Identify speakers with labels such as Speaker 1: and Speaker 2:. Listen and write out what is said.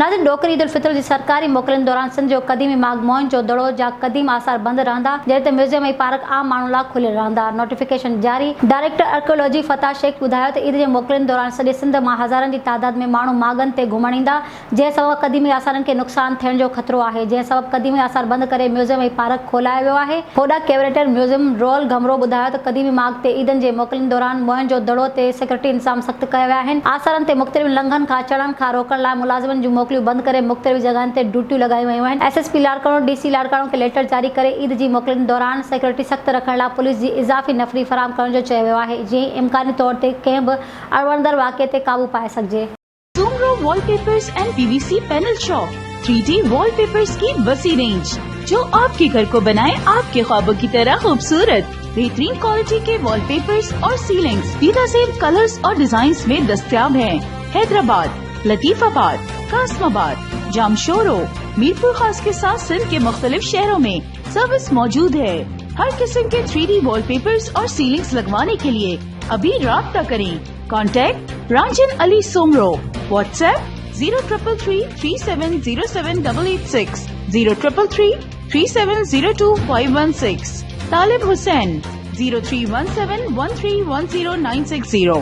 Speaker 1: नाज़रीन, ॾोकरी ईद उल फितर जी सरकारी मोकलनि दौरान सिंध जो क़दीमी माग मोहन जो दड़ो जा क़दीम आसार बंद रहंदा, जॾहिं त म्यूज़ियम ऐं पार्क आम माण्हुनि लाइ खुलियल रहंदा। नोटिफिकेशन जारी। डायरेक्टर आर्कियोलॉजी फ़ताह शेख ॿुधायो त ईद जे मोकलनि दौरान सॼे सिंध मां हज़ारनि जी तादाद में माण्हू मागनि ते घुमण ईंदा, जंहिं सबबि क़दीमी आसारनि खे नुक़सान थियण जो ख़तरो आहे, जंहिं सबबि क़दीमी आसार बंद करे म्यूज़ियम ऐं पार्क खोलायो वियो आहे। होॾा क्यूरेटर म्यूज़ियम रोल घमरो ॿुधायो त क़दीमी माग ते ईदनि जे मोकलनि दौरान मोहन जो दड़ो ते सिक्योरिटी इंतज़ाम सख़्त कया विया आहिनि। आसारनि ते मुख़्तलिफ़ लंघनि खां चढ़ण खां रोकण लाइ मुलाज़िमनि जूं मोकलियूं बंदि करे मुख़्तलिफ़ जॻहनि ते ड्यूटियूं लॻायूं वयूं आहिनि। एसएसपी लाड़काणो डीसी लाड़काणो खे लेटर जारी करे ईद जी मोकलनि दौरान सिक्योरिटी सख़्त रखण लाइ पुलिस जी इज़ाफ़ी नफ़री फराहम करण जो चयो वियो आहे, जीअं इम्कानी तौर ते कंहिं बि अड़वंदड़ वाक़िए ते काबू पाए सघिजे।
Speaker 2: Soomro wallpapers and PVC panel shop 3D wallpapers की वसी रेंज, जो आपके घर को बनाए आपके ख्वाबों की तरह खूबसूरत। बेहतरीन क्वालिटी के वॉलपेपर्स और सीलिंग्स बेहतरीन कलर्स और डिजाइन्स में दस्तयाब हैं। हैदराबाद, लतीफाबाद, कासमाबाद, जामशोरो, मीरपुर खास के साथ सिंध के मुख्तलिफ शहरों में सर्विस मौजूद है। हर किस्म के 3D वॉलपेपर्स और सीलिंग्स लगवाने के लिए अभी राब्ता करें। कॉन्टैक्ट रांझन अली सोमरो। व्हाट्सएप 0333370786, 03333702 516। तालिब हुसैन 031713109660।